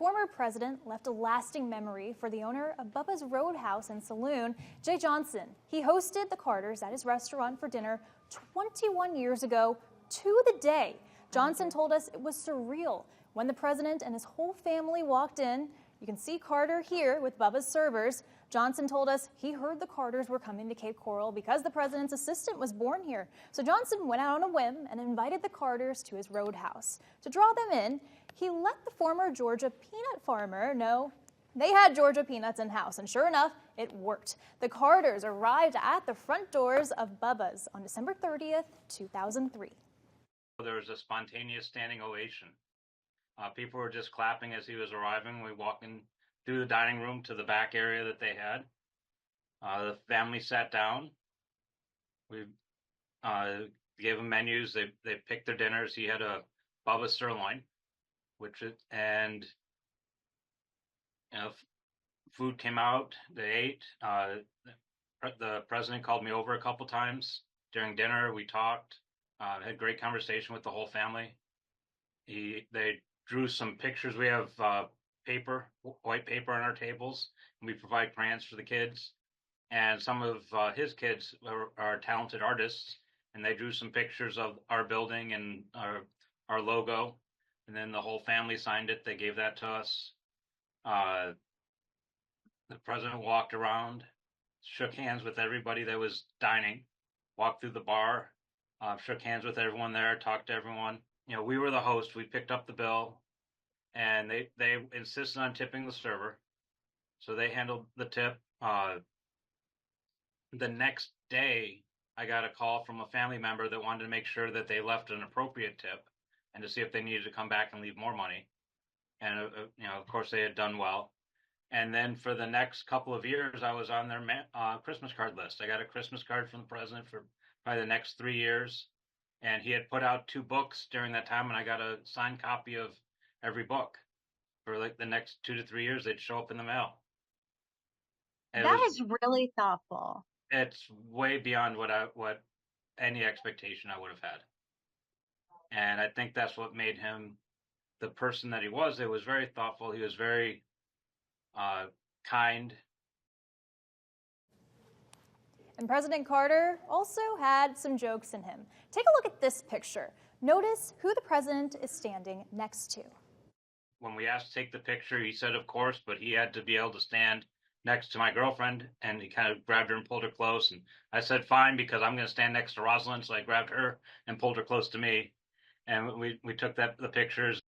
Former president left a lasting memory for the owner of Bubba's Roadhouse and Saloon, Jay Johnson. He hosted the Carters at his restaurant for dinner 21 years ago to the day. Johnson told us it was surreal when the president and his whole family walked in. You can see Carter here with Bubba's servers. Johnson told us he heard the Carters were coming to Cape Coral because the president's assistant was born here. So Johnson went out on a whim and invited the Carters to his roadhouse. To draw them in, he let the former Georgia peanut farmer know they had Georgia peanuts in-house, and sure enough, it worked. The Carters arrived at the front doors of Bubba's on December 30th, 2003. There was a spontaneous standing ovation. People were just clapping as he was arriving. We walked in through the dining room to the back area that they had. The family sat down. We gave them menus. They picked their dinners. He had a Bubba sirloin, food came out. They ate. The president called me over a couple times during dinner. We talked. Had great conversation with the whole family. They drew some pictures. We have white paper on our tables, and we provide crayons for the kids. And some of his kids are talented artists, and they drew some pictures of our building and our logo. And then the whole family signed it. They gave that to us. The president walked around, shook hands with everybody that was dining, walked through the bar, shook hands with everyone there, talked to everyone. We were the host. We picked up the bill, and they insisted on tipping the server. So they handled the tip. The next day, I got a call from a family member that wanted to make sure that they left an appropriate tip and to see if they needed to come back and leave more money. And, of course, they had done well. And then for the next couple of years, I was on their Christmas card list. I got a Christmas card from the president for probably the next 3 years. And he had put out 2 books during that time, and I got a signed copy of every book. For like the next 2 to 3 years, they'd show up in the mail. That is really thoughtful. It's way beyond what any expectation I would have had. And I think that's what made him the person that he was. It was very thoughtful. He was very kind. And President Carter also had some jokes in him. Take a look at this picture. Notice who the president is standing next to. When we asked to take the picture, he said, of course, but he had to be able to stand next to my girlfriend, and he kind of grabbed her and pulled her close. And I said, fine, because I'm going to stand next to Rosalind. So I grabbed her and pulled her close to me. And we took the pictures.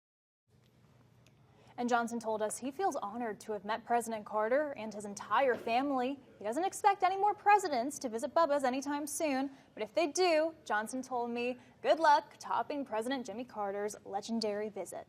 And Johnson told us he feels honored to have met President Carter and his entire family. He doesn't expect any more presidents to visit Bubba's anytime soon, but if they do, Johnson told me, good luck topping President Jimmy Carter's legendary visit.